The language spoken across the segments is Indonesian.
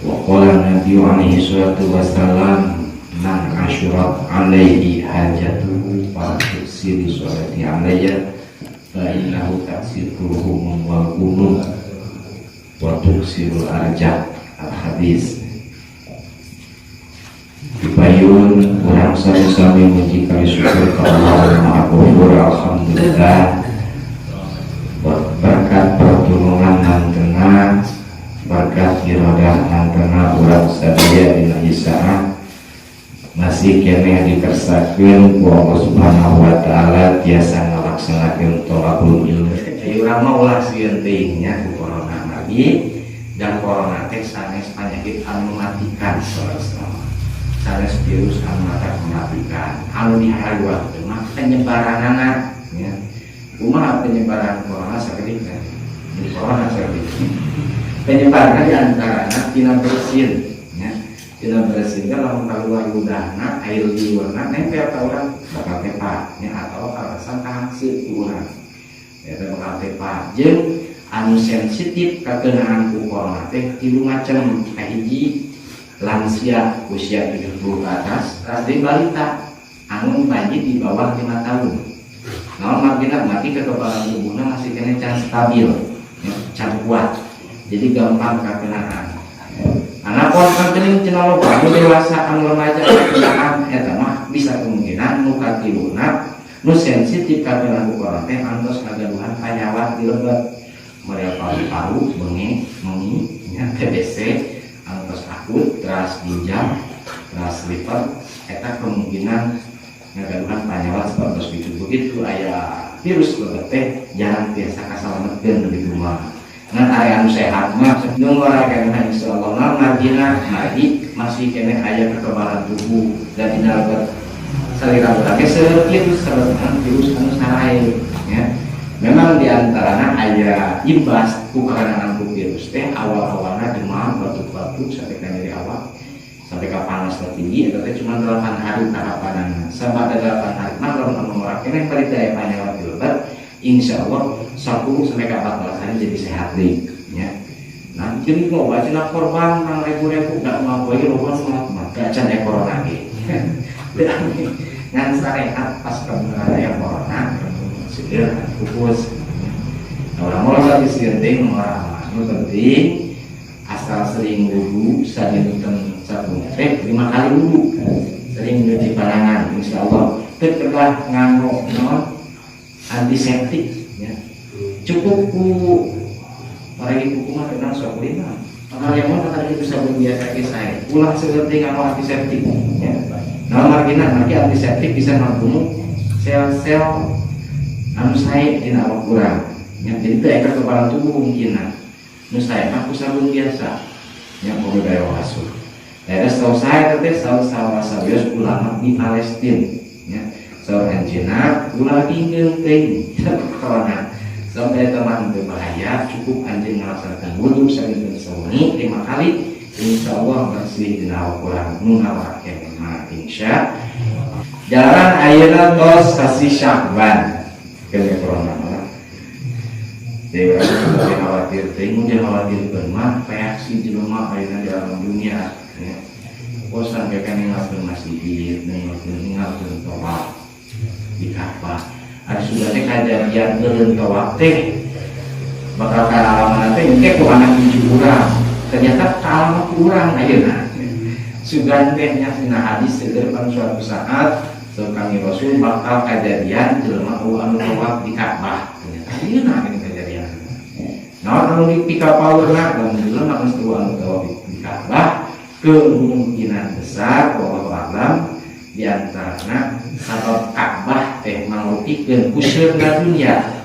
Wa qala Nabi alaihi salatu wasalam man asyurat alaihi hajatuhu fa tuksiri sholati alayya fa innahu taksiruhum wal qulub wa tuksirul arjah. Al-hadis. Dipayun kurang sami-sami muji kami syukur ke Allah Maha Ghafur. Alhamdulillah berkat pertolongan dan tengah berkat iradah dan tengah urang sadaya dina isaah masih kene dikersakeun ku Allah Subhanahu wa taala tiasa ngalaksanakeun thalabul ilmu. Jadi urang mah ulah sieun teuing nya ku corona lagi dan corona teh sanes penyakit anu mematikan saudara-saudara. Sanes virus anu mematikan anu diharuan teh mah penyebaranana ya. Kumaha penyebaran corona sakitu kan? Di corona sakitu. Penyebaran di antarana tina bersin ya. Tina bersin kan lamun kaluar ludahna air liurna nempel ka urang bakal tepat ya atau karasan kahangseut urang. Ya teh bakal tepat jeung anu sensitif kakeunaan ku corona teh tilu macam. Kahiji lansia usia 70 ke atas, rasdi balita anu bayi di bawah 5 tahun. Namun margina mati kekebalan tubuhnya masih kena can stabil, ya, can kuat. Jadi gampang kakeunaan. Anak pon kakening cenah loba anu dewasa anu remaja kakeunaan eta mah bisa kemungkinan nu katiluna nu sensitif kakeunaan ku corona teh antos kagaduhan panyawat di lebet. Mereka paru-paru, mengi, ya, TBC, antos akut, teras ginjal, teras liver, eta kemungkinan ngagaduhan panyawat seperti begitu aya virus lebet teh jarang biasa kasalametkeun begitu mah. Ngan aya anu sehat mah nu ngoragakeun insyaallah margina mari masih kene aya kekebalan tubuh dan dina lebet salira urang ge virus virus anu sarae ya. Memang diantaranya aya imbas ku karangan ku virus teh awal-awalnya demam, batuk-batuk sampai ke nyeri awak, sampai ke panas tertinggi, itu teh cuma 8 hari tahapanana. Sampai 8 hari mah lamun anu ngora keneh bari daya panyawat di lebet, insyaallah 10 sampai ke 14 hari jadi sehat deui nya. Nah, jadi ngoba cenah korban nang rebu-rebu da mah poe loba mah gacan corona ge. Ngan sarehat pas kebenaran aya corona segera fokus. Orang mulai disirting orang penting asal sering wudu sadinten sabun 5 kali wudu sering nyuci panangan insyaallah terkelah nganggo non antiseptik ya cukup ku maragi kuku mah tenang sok lima kalau yang mau tadi bisa biasa kisah ulah seperti nganggo antiseptik ya nah margina antiseptik bisa membunuh sel-sel anu sae dina awak urang nya jadi teh eka kekebalan tubuh mungkinan nu sae mah ku sabun biasa nya boga daya wasuh daerah saus sae teh saus sawios ulama di Palestina nya saur anjeunna ulah dingeuh teuing corona sampai teman berbahaya cukup anjeun ngalaksanakeun wudu sakinten sawengi 5 kali insyaallah bersih dina awak urang nu ngawake mah insya jalan ayeuna tos kasih Syakban kena corona malah. Jadi orang khawatir, dia khawatir mah reaksi jelema ayeuna di alam dunia. Ya. Bosan kan ninggalkeun masjid, ninggalkeun tawaf di Ka'bah. Ada sudah teh kajadian eureun tawaf teh bakal kaalaman teh engke ku anak hiji urang. Ternyata kaalaman urang ayeuna. Sugan teh nya dina hadis seger pan suatu saat kami Rasul bakal kejadian jelema anu tawaf di Ka'bah. Ayeuna ini kejadian. Nah, anu di kapaurna dan jelema anu tawaf di Ka'bah kemungkinan besar wallahu a'lam di antarana sabab Ka'bah teh mangrupikeun kuseurna dunia.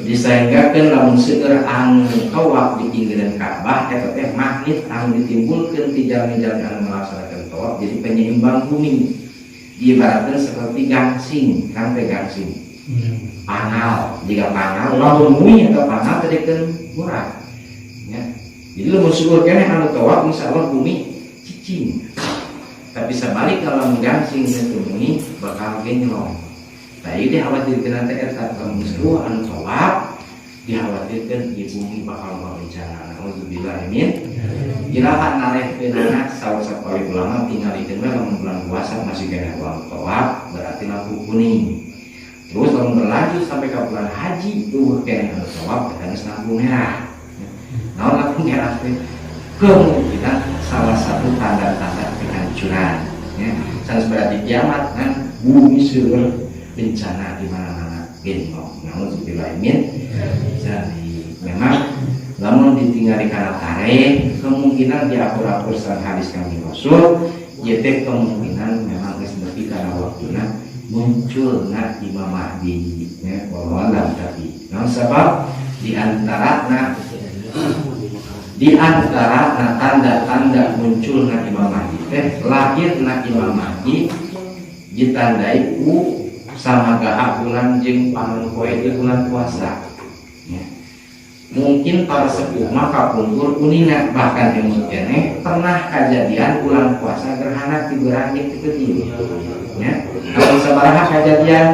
Disehinggakeun lamun seueur anu tawaf di pinggiran Ka'bah eta teh magnet anu ditimbulkeun ti jalmi-jalmi anu melaksanakeun tawaf jadi penyeimbang bumi. Ibaratnya seperti gangsing, sampai gangsing, panal, jika panal, lalu bumi atau panal terdekat murah, ya. Jadi lu bersyukur kene anu tawaf, insyaallah bumi cicing, tapi sebalik kalau menggangsing dan bumi bakal genyong. Nah ini khawatir kena TR saat kamu seru anu tawaf, dikhawatirkan di bumi bakal berencana. Alhamdulillah amin. Irahan nareh kenana salah ulama tinggal di tengah bulan puasa masih kena uang tawaf berarti lampu kuning. Terus kalau berlanjut sampai ke bulan haji itu kena tawaf dengan lampu merah. Nah lampu merah itu kemungkinan salah satu tanda-tanda kehancuran. Ya, berarti kiamat kan bumi sudah bencana di mana-mana. Alhamdulillah amin. Jadi memang namun ditinggali karena tarik kemungkinan diakur-akur sang hadis kami Rasul yaitu kemungkinan memang seperti karena waktunya muncul Imam Mahdi ya wallahualam tapi nah sebab di antara tanda-tanda munculnya Imam Mahdi lahirnya Imam Mahdi ditandai ku sama gahak bulan jeung panen poe di bulan puasa ya. Mungkin para sepuh maka kumpul kuningan bahkan yang mungkin pernah kejadian bulan puasa gerhana di berangit itu ya. Kalau sabaraha kejadian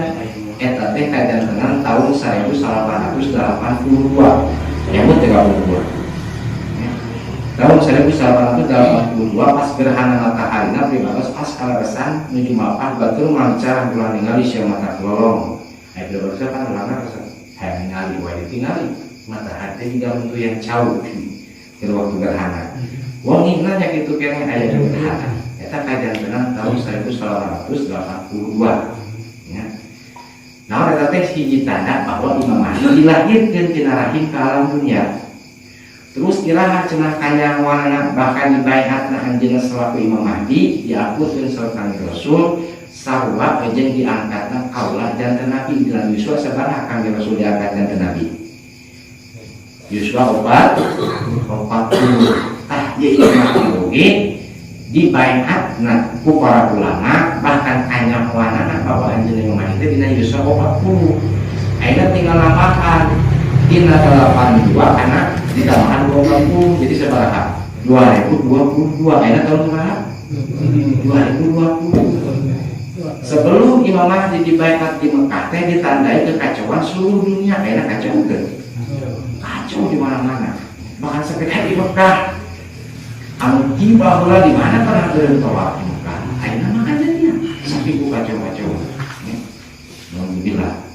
eta teh kejadian tenan tahun 1882 yang teu kumpul ya. Tahun 1882 pas gerhana matahari pribados pas kalaresan menuju mapan batur mancar bulan ningali sia mata kelolong. Aya berarti kan ulama hayang ningali wae ditingali matahari juga untuk yang jauh di waktu gerhana. Wong nanya gitu kene aya di gerhana. Eta kajian tenang tahun 1882 ya. Nah eta teh hiji tanda bahwa Imam Mahdi dilahirkeun tina rahim ka alam dunia. Terus iraha cenah kanyawana bahkan dibaiatna anjeunna selaku Imam Mahdi diakuskeun sareng Rasul sarua jeung diangkatna kaula janten Nabi dina Yusua sabaraha kangge Rasul diangkat janten Nabi. Yusua 40 ieu Mahdi dibaiatna ku para ulama bahkan kanyawana bahwa anjeunna Imam Mahdi dina Yusua 40. Ayeuna tinggal nambahan dina 82 karena ditambahan 20 jadi sabaraha 2022 ayeuna tahun berapa 2020 sebelum Imam Mahdi dibaiat di Mekah teh ditandai kekacauan seluruh dunia ayeuna kacau di mana-mana bahkan sampai di Mekah anu tiba heula di mana pernah teuing tawaf di Mekah ayeuna mah kejadian sampai ku kacau-kacau ya alhamdulillah.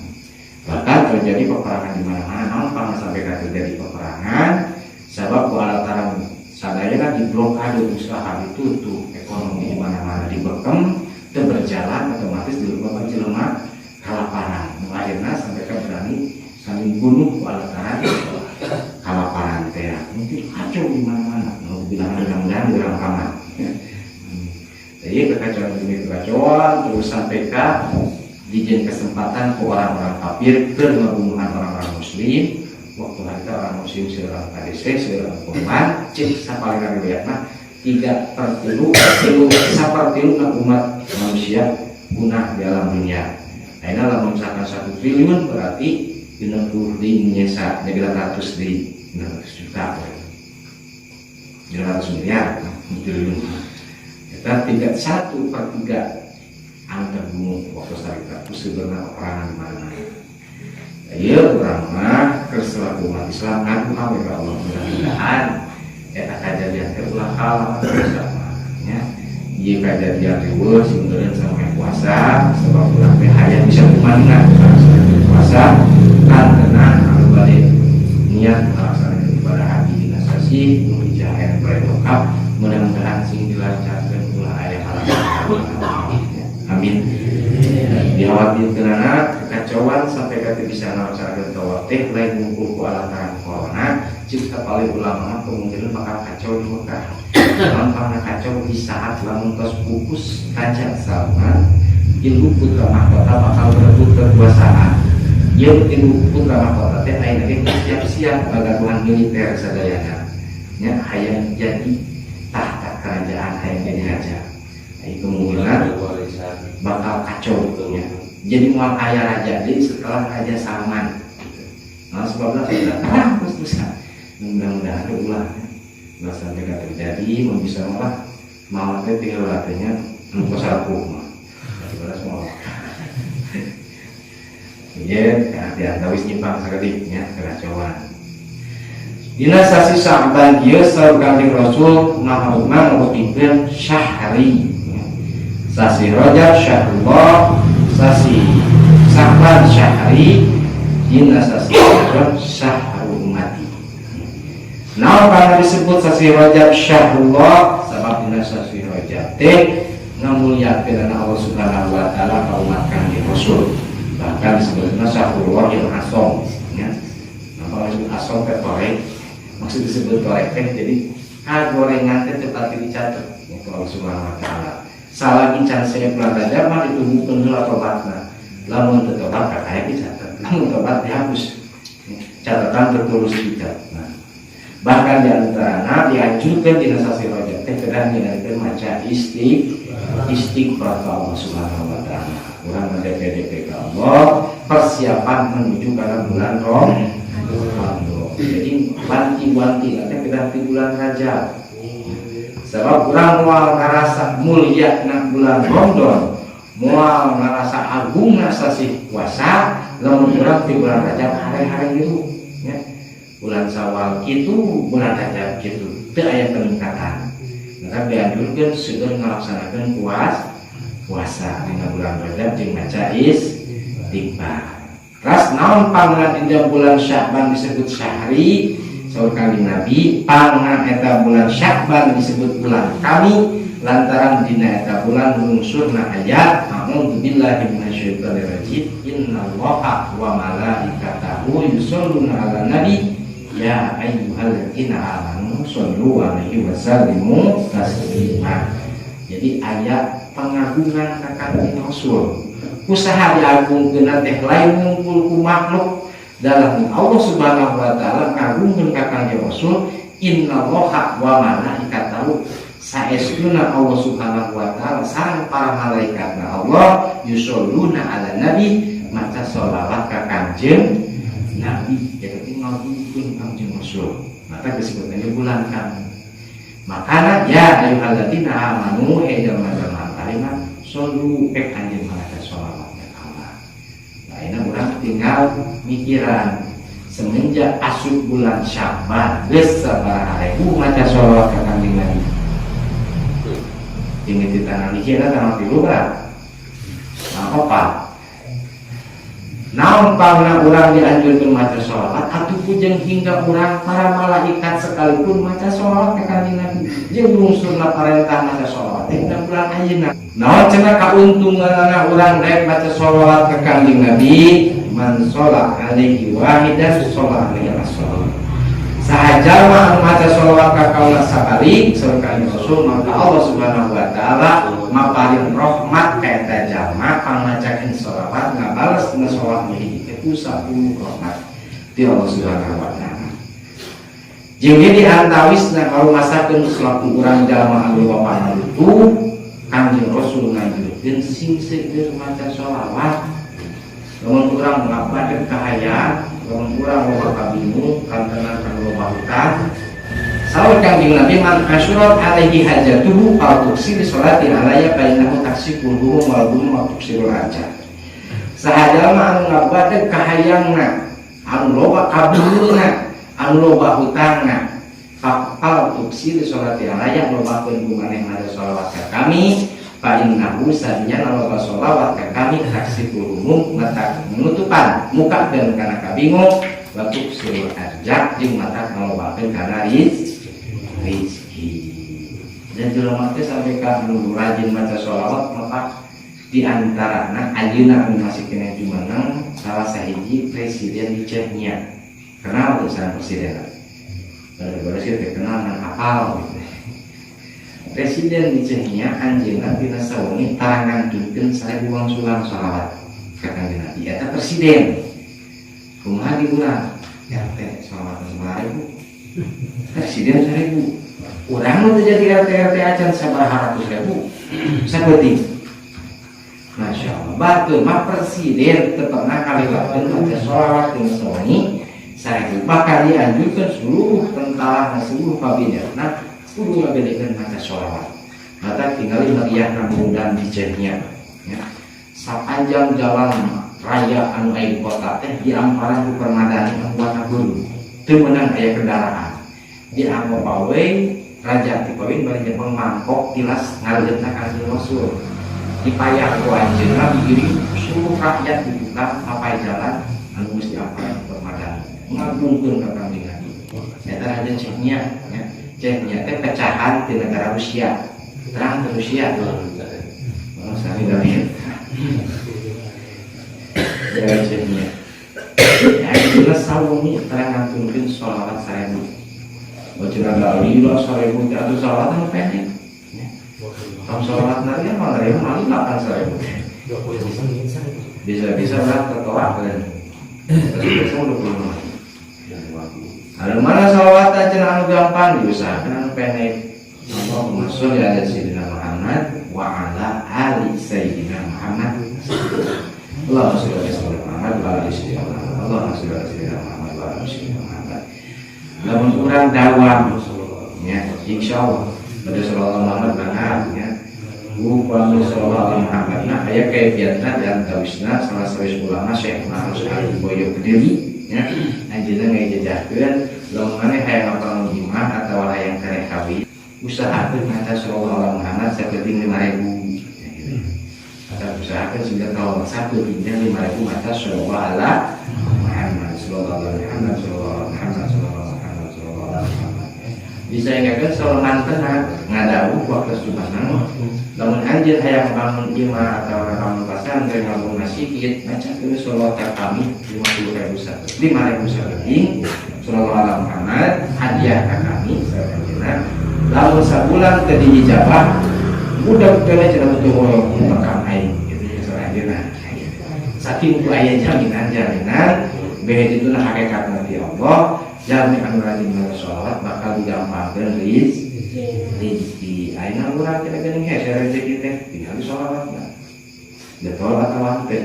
Bahkan terjadi peperangan di mana-mana, namun pernah sampai terjadi peperangan, sebab kualataran sadaya kan diblokade usaha ditutup, ekonomi di mana-mana dibekem, itu berjalan otomatis di rumah jelema kalaparan. Akhirnya sampai berani saling bunuh kualataran kalaparan teh. Mungkin kacau di mana-mana, mau bilang mudah-mudahan kurang aman. Jadi kekacauan terus sampai ke dijadikan kesempatan ke orang-orang kafir ke pembunuhan orang-orang muslim. Waktu itu orang muslim seorang KDC, seorang korban cek sapaling riwayatna 3/3 umat manusia punah di alam dunia. Ayeuna lamun misalkan 1 triliun berarti 60 di nyesa 900 di 900 juta 900 miliar triliun. Eta 1/3 terbunuh waktu saat itu sebenarnya peperangan di mana. Ya orang mah keselaku umat Islam ngaku kami ke Allah mudah-mudahan eta kejadian terulah kalah bersamanya. Ieu kejadian riweuh singeureun sampai puasa sebab urang teh hayang bisa kumanna puasa kan tenang anu balik niat melaksanakan ibadah haji dina sasi nu dijahen barokah mudah-mudahan sing dilancarkeun ulah aya halangan. Amin. Dikhawatirkeun kekacauan sampai kata bisa melaksanakan tawaf teh lain ngumpul ku alataran corona cipta paling ulama kemungkinan bakal kacau di Mekah. Namun karena kacau di saat lamun tos pupus kaca sama ilmu putra mahkota bakal berebut kekuasaan. Ilmu putra mahkota teh ayeuna ge siap-siap bagaduhan militer sadayana. Nya hayang jadi tahta kerajaan hayang jadi raja. Kemungkinan bakal kacau ya. Jadi mual ayah raja jadi setelah raja Salman. Nah sebabnya sudah terus-terusan. Mudah-mudahan ulah nggak sampai nggak terjadi. Mau bisa malah mau tinggal latihnya lupa sarpuh mah. Balas mau. ya diantawis nyimpang sakedik keracuan dina sasi Sya'ban kieu saur Kanjeng Rasul mahukna ngopikeun syahri sasi Rajab syahrullah sasi Sya'ban syahri dina sasi Rajab syahrul ummati. Nah karena disebut sasi Rajab syahrullah sebab dina sasi Rajab teh ngamuliakeun Allah Subhanahu wa taala ka umat Kanjeng Rasul. Bahkan disebutna syahrullah yang asom ya. Apa disebut asom teh torek? Maksud disebut torek teh jadi gorengan teh tepat dicatet ya Allah Subhanahu wa taala. Salagi can saya bulan Rajab mah ditunggukeun heula tobatna. Lamun teu tobat ka aya dicatet. Lamun tobat dihapus. Catatan tertulis dicatet. Nah, bahkan di antara dianjurkan dina sasi Rajab teh kedah ninggalikeun maca istighfar ka Allah Subhanahu wa taala. Urang DP ka Allah, persiapan menuju karena bulan Ramadan. Jadi wanti-wanti nanti kedah di bulan Rajab. Sebab urang moal ngarasa mulia na bulan Ramadan, moal ngarasa agungna sasi puasa, lamun urang di bulan Rajab hari-hari itu ya. Bulan Syawal kitu, bulan Rajab kitu, teu aya peningkatan. Maka dianjurkeun seueur ngalaksanakeun puasa dina bulan Rajab jeung maca istighfar. Ras naon pangan dina bulan Sya'ban disebut syahri saur Kanjeng Nabi, pangan eta bulan Sya'ban disebut bulan kami lantaran dina eta bulan lungsurna ayat a'udzu billahi minasyaitonir rajim innallaha wa malaikatahu yusholluna 'alan nabi ya ayyuhalladzina amanu shollu 'alaihi wa sallimu taslima. Jadi ayat pengagungan ka Kanjeng Rasul. Usaha diagungkeun teh lain ngumpul ku makhluk dalam Allah Subhanahu wa taala ngagungkeun ka Kanjeng Rasul innallaha wa malaikatahu saestuna Allah Subhanahu wa taala sareng para malaikatna Allah yusholluna 'alan nabi maca sholawat ka Kanjeng Nabi. Jadi ngagungkeun Kanjeng Rasul. Maka disebutnya bulan kami. Makanya ya ayyuhalladzina amanu jalma-jalma kalimat shollu anjeun maca sholawat ka Allah. Nah, ini urang tinggal mikiran semenjak asup bulan Sya'ban geus sabaraha ribu maca sholawat ka Kanjeng Nabi. Tinggal di tanah dikira tanah tiluran. Nah, apa? Naon pangna urang dianjurkeun maca sholawat atuh pujeng hingga urang para malaikat sekalipun maca sholawat ka Kanjeng Nabi. Jeung lungsurna parentah maca sholawat dina bulan ayeuna. Naon cenah kauntunganna urang rek maca sholawat ka Kanjeng Nabi? Man sholat alaihi wahidan sholat alaihi rasul. Sahaja mah maca sholawat ka kaula sabari sareng Kanjeng Rasul maka Allah Subhanahu wa taala maparing rahmat ka eta jalma pamacakeun sholawat ngabales dina sholawat hiji teh 10 rahmat ti Allah Subhanahu wa taala. Jeung di antawisna karumasakeun selaku urang jalma anu bapa itu Kanjeng Rasul ngajurkeun sing seueur maca sholawat. Lamun urang ngabadeg kahayang, lamun urang loba kabingung kantenan kana loba hutang. Saur Kanjeng Nabi man asyurat alaihi hajatuhu al tuksir sholati alaya bainahu taksibul wal gum wa tuksirul aja. Sahaja mah anu ngabadeg kahayangna, anu loba kabingungna, anu loba hutangna, al tuksir sholati alaya lobakeun maneh maca sholawat ka kami. Fa'innahu sadinya nalaba sholawat ka kami taksibul umum mata menutupan muka dan kana kabingung waktu suruh ajak jeung mata ngalobakeun kana rizki. Dan jelema teh sampai ka anu rajin maca sholawat maka di antarana ayeuna anu masih kena jumeneng salah sahiji presiden di Chechnya. Kenal urusan presiden. Baru-baru sih terkenal ngan apal gitu. Presiden di Chechnya anjeunna tina sawengi tarangan dukeun 1000 wangsulan sholawat ka Kanjeng Nabi. Eta presiden. Kumaha di urang? RT sholawat 1000. Presiden 1000. Urang nu teu jadi RT acan sabaraha ratus ribu. Saeutik. Masya Allah. Batur mah presiden teu pernah kaliwatkeun maca sholawat tina sawengi 1000. Maka dianjurkeun seluruh tentara seluruh kabinetna kudu ngabedekeun maca sholawat. Mata tinggal meriah mudah di Chechnya ya. Sepanjang jalan raya anu aya kota teh di amparan ku permadani anu warna biru teu meunang aya kendaraan di anu pawe raja ti pawin bari jeung mangkok tilas ngaleutna Kanjeng Rasul dipayah ku anjeunna digiring seluruh rakyat dibuka papai jalan anu geus di amparan permadani ngagungkeun ka Kanjeng Nabi eta raja Chechnya ya Chechnya teh pecahan di negara Rusia terang ke Rusia sami dari Chechnya ya itu salawat terang ngantunkeun sholawat 1000 bacaan dari lo 1000 atau sholawat anu pendek kalau sholawat nanti malah ya malah 8.000 bisa berat tertolak kan terus udah ada mana sholawat aja anu gampang diusahakan anu pendek Allahumma sholli ala sayyidina Muhammad wa ala ali sayyidina Muhammad Allahumma sholli ala sayyidina Muhammad wa ala ali sayyidina Muhammad Allahumma sholli ala sayyidina Muhammad wa ala ali sayyidina Muhammad lamun kurang dawam ya insyaallah pada sallallahu Muhammad banget ya upami sallallahu Muhammad nah aya kaifiatna dan tawisna salah sawis ulama Syekh Muhammad Syekh Boyo Kediri ya anjeunna ngajajahkeun lamun maneh hayang ngapal imah atawa hayang karek kawin usahakeun maca sallallahu Muhammad saketing 5.000 atau usahakeun sehingga kalau satu pindah 5.000 maca sallallahu Muhammad sallallahu Muhammad sallallahu Muhammad sallallahu Muhammad sallallahu Muhammad bisa ingatkan soal mantan ngadawuh waktu subhanallah lamun anjeun hayang bangun imah atau bangun pasantren ngabung masjid maca keun sholawat kami 50.000 saketing sallallahu Muhammad hadiah ka kami saeueuna lamun sabulan teu dijabah mudah-mudahan cenah betul hoyong makam aing gitu ya saeueuna saking ku aya jaminan behe dituna hakikatna di Allah jami anu rajin maca sholawat bakal digampangkeun rezeki ayeuna urang kena geuning hese rezeki teh tinggal sholawat mah betul atau teu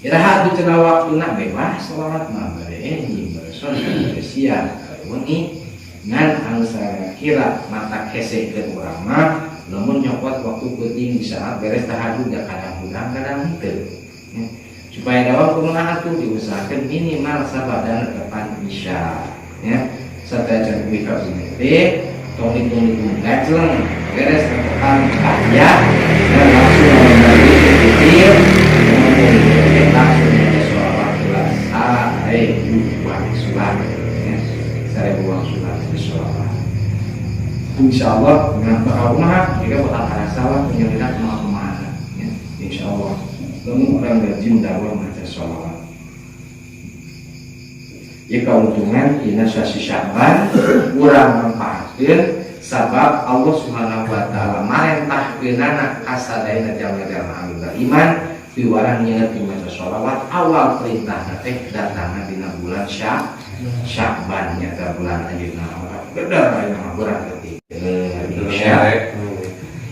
iraha di cenah waktuna bebas sholawat mah bade enjing bereson bade siang wengi ngan anu kira mata hesekeun urang mah lamun nyopot waktu penting di saat beres tahajud da kadang-kadang henteu supaya dalam kemenangan itu diusahakan minimal sabadan depan isya ya serta jangan wika bunyi tong gacleng beres depan kaya dan langsung membagi kecil kemudian langsung ada sholawat kelas buang sulat ya saya buang sulat di sholawat insyaallah dengan rumah jika bakal ada salah penyelidikan kemana ya insyaallah namun orang rajin dakwah maca sholawat ya keuntungan ina sasi Sya'ban urang manfaatkeun sabab Allah Subhanahu wa taala marentahkeunana kasadaina jalma-jalma anu beriman piwarang nyeungeut maca sholawat awal perintahna teh datangna dina bulan Sya'ban nyata bulan ayeuna bener aya mah urang ketik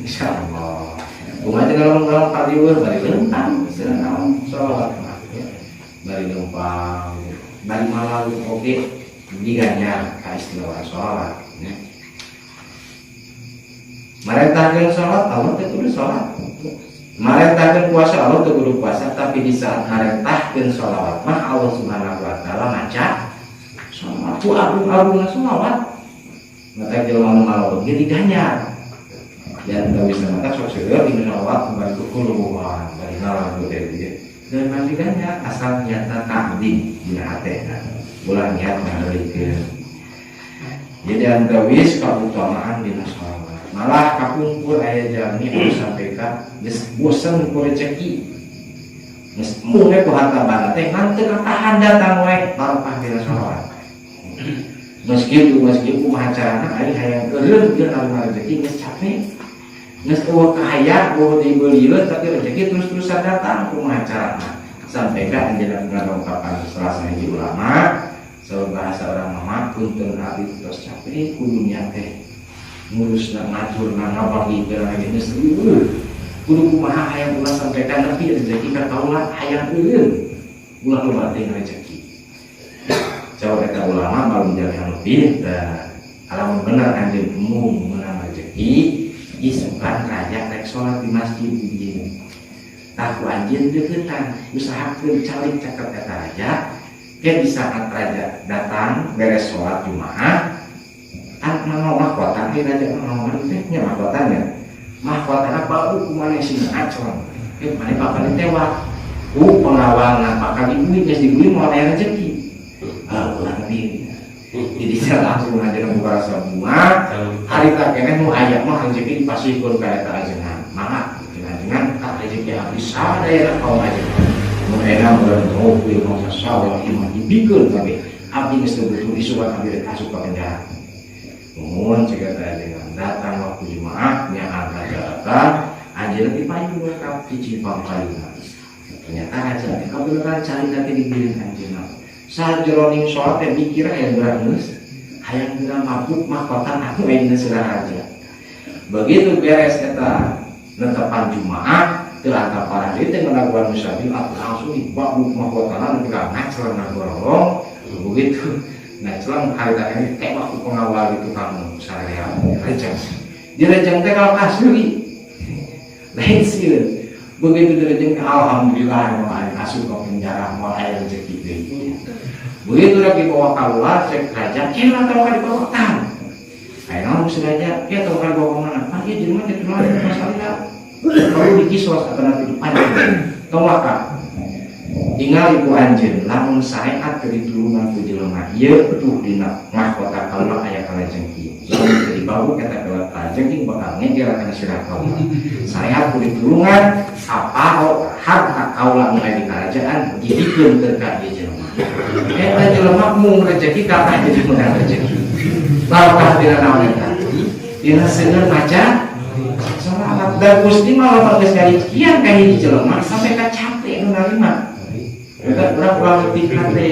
insyaallah kumaha kalau kaliweur bari lempang senaon sholawat mah bari lempang bari malam oke diganyar ka istilah sholawat ya marentahkeun salat Allah teh kudu salat marentahkeun puasa Allah teh kudu puasa tapi di saat marentahkeun sholawat mah Allah Subhanahu wa taala maca sholawat ku agung-agungna sholawat mata jelema nu malaweung ge diganyar dan tak bisa mata sok seueur dina sholawat kembali ke kuluhan bari nalar gede dan mandigannya asal niatna takdim dina hatena ulah niat ngadeulikeun jadi antawis kautamaan dina sholawat malah kapungkur aya jalmi anu sampai ka geus bosen ku rezeki geus mulai ku harta bana teh ngan teu katahan datang we barokah dina sholawat meski kumaha carana ari hayang eureun jeung anu rezeki geus capek geus eueuh kahaya eueuh dibeulieur tapi rezeki terus-terusan datang kumaha carana sampai ka anjeunna ngadongkapan salah sahiji ulama saur bahasa orang mama punten abdi tos capek ku dunya teh ngurusna ngaturna ngabagikeun lagi geus kudu kumaha hayang ulah sampai ka nepi rezeki ka kaula hayang eureun ulah loba teh rezeki jauh eta ulama balum jalan lebih dan alamun benar anjeun umum menang rezeki isukan raja rek sholat di masjid begini tahu anjing deketan usahakan cari caket kata raja ke di saat raja datang beres sholat Jumat kan mau mahkota raja mau manfaatnya mahkotanya mahkota apa mana sih ngacong mana bakal ditewak pengawal bakal dibui guys dibui mau ada rezeki ulang lebih jadi saya langsung aja buka semua hari tak kena mau ayam mah rezeki dipasihkan kayak tak ajengan maaf dengan tak rezeki habis ada ya kau aja mau enak mau pilih mau sawah imah dibikul tapi abdi mesti betul disuruh ambil kasut ke penjara mohon jika tak dengan datang waktu Jumatnya angkat datang aja nanti payung lengkap di Cipang Kayuna ternyata aja kau beneran cari nanti digiring aja saat jeroning sholat yang mikir yang berangus hayang bilang mabuk mahkota aku ini sudah aja begitu beres kata netepan Jumat telah para itu melakukan musafir aku langsung dibabuk mahkota lalu kita ngacel ngagorong begitu ngacel hari tadi tembak pengawal itu kamu saya rejang direjang teh kalau kasuri lain sih begitu direjang alhamdulillah mau asuh ke penjara mau air rezeki begitu lagi bawa keluar cek raja kira tahu kan dibawa tang ayo sengaja dia tahu kan bawa kemana dia di rumah dia keluar masalah kalau dikiswas atau nanti dipanjang tolak kak tinggal ibu anjing lamun syariat ke ditulungan ku jelema ieu tuh dina mahkota kalau aya kalajengki lamun jadi bau kata kalau kalajengki bakal ngegel kana sirah kaula syariat ku ditulungan apa harta kaula mulai di kerajaan didikeun teu ka ieu jelema eta jelema mung rezeki ka jadi menang rezeki barokah dina naon eta dina seueur maca salat dan Gusti malah bagus dari kian kayak jelema sampai ka capek nu narima kita kurang lebih kate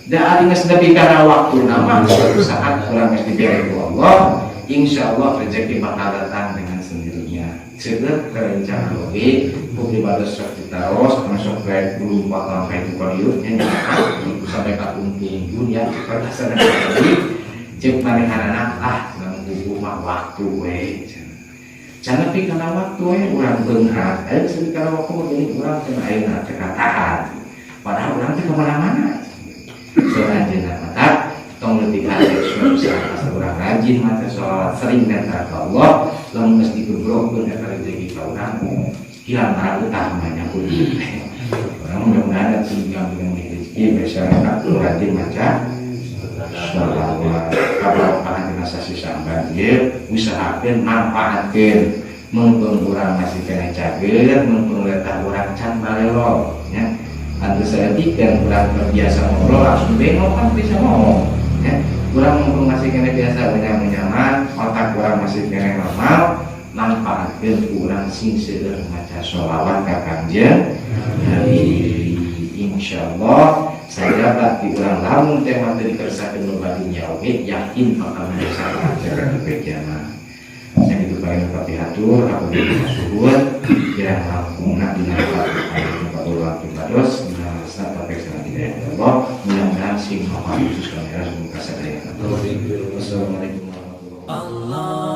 da ari geus nepi kana waktu nama suatu saat kurang geus diberi Allah insyaallah rezeki bakal datang dengan sendirinya seueur kerencana oge bukti bados sok ditaros masuk ke belum bakal kayak kodiut nya sampai ka untung dunia berdasarkan lagi cek manehanana nang buku mah waktu we jangan pi kana waktu we urang beunghar aya sebi kana waktu geuning urang teh ayeuna teh katahan padahal orang itu kemana-mana selanjutnya mata tong lebih ada suatu saat orang rajin mata sholat sering dan ke Allah lalu mesti bergerak pun dan rezeki orang hilang arah utamanya pun orang mudah-mudahan ada sehingga dengan rezeki masyarakat rajin maca sholawat kalau pangan jenazah sisa banjir usahakan manfaatkan mumpung orang masih kena cager mumpung letah orang can balelo ya Anda saya tiga kurang terbiasa ngobrol langsung bengok kan bisa ngomong ya kurang masih kena biasa menyaman otak kurang masih kena normal manfaatkan kurang sing seueur maca sholawat ka Kangjeng Nabi insyaallah saya bakti kurang lamun teh mah teu dikersakeun lobadinya oge yakin bakal menyesakan cara berjamaah saya itu pengen tapi hatur aku bersyukur yang langsungna dina Allah ibados nasa tapi sangat tidak Allah mudah-mudahan sing maha khusus kamera semoga sadaya. Wassalamualaikum warahmatullahi wabarakatuh.